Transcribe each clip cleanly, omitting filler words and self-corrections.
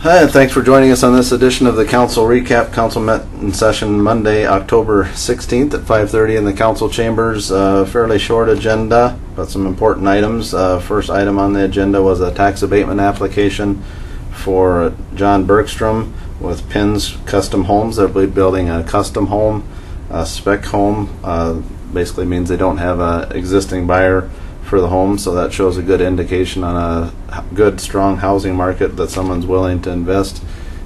Hi, and thanks for joining us on this edition of the Council Recap. Council met in session Monday, October 16th at 5:30 in the council chambers. Fairly short agenda, but some important items. First item on the agenda was a tax abatement application for John Bergstrom with Pins Custom Homes. They'll be building a custom home, a spec home. Basically means they don't have an existing buyer for the home, so that shows a good indication on a good, strong housing market that someone's willing to invest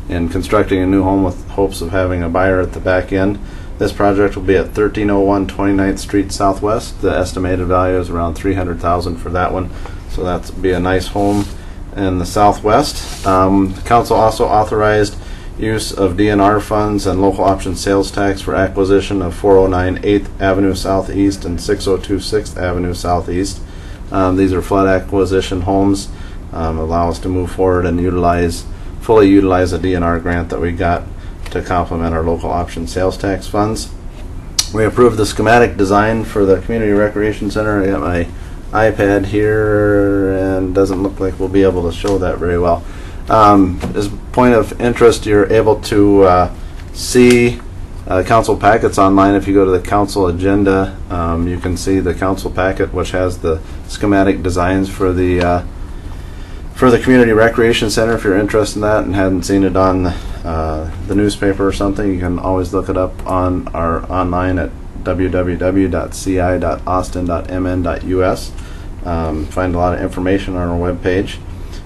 in constructing a new home with hopes of having a buyer at the back end. This project will be at 1301 29th Street Southwest. The estimated value is around $300,000 for that one, so that'll be a nice home in the Southwest. The council also authorized use of DNR funds and local option sales tax for acquisition of 409 8th Avenue Southeast and 602 6th Avenue Southeast. These are flood acquisition homes. Allow us to move forward and fully utilize a DNR grant that we got to complement our local option sales tax funds. We approved the schematic design for the Community Recreation Center. I got my iPad here and doesn't look like we'll be able to show that very well. As a point of interest, you're able to see council packets online. If you go to the council agenda, you can see the council packet, which has the schematic designs for the Community Recreation Center. If you're interested in that and hadn't seen it on the newspaper or something, you can always look it up on our online at www.ci.austin.mn.us. Find a lot of information on our webpage.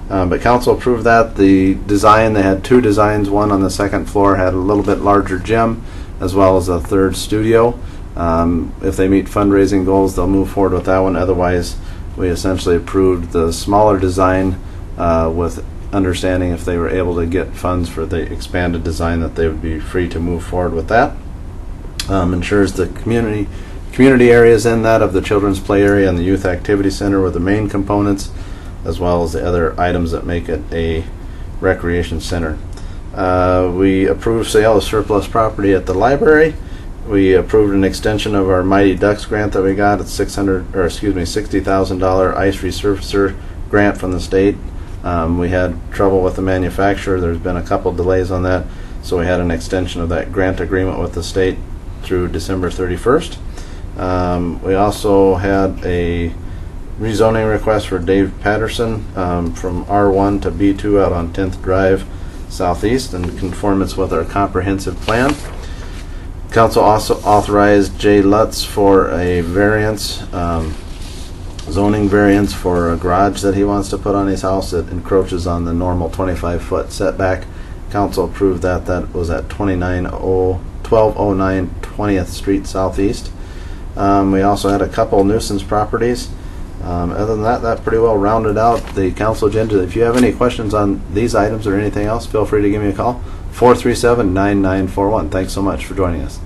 But council approved that. The design, they had two designs. One on the second floor had a little bit larger gym, as well as a third studio. If they meet fundraising goals, they'll move forward with that one. Otherwise, we essentially approved the smaller design with understanding if they were able to get funds for the expanded design that they would be free to move forward with that. Ensures the community areas in that of the children's play area and the youth activity center were the main components, as well as the other items that make it a recreation center. We approved sale of surplus property at the library. We approved an extension of our Mighty Ducks grant that we got at $60,000 ice resurfacer grant from the state. We had trouble with the manufacturer. There's been a couple delays on that, so we had an extension of that grant agreement with the state through December 31st. We also had a rezoning request for Dave Patterson from R1 to B2 out on 10th Drive Southeast in conformance with our comprehensive plan. Council also authorized Jay Lutz for a variance, zoning variance for a garage that he wants to put on his house that encroaches on the normal 25-foot setback. Council approved that. That was at 1209 20th Street Southeast. We also had a couple nuisance properties. Other than that, that pretty well rounded out the council agenda. If you have any questions on these items or anything else, feel free to give me a call, 437-9941. Thanks so much for joining us.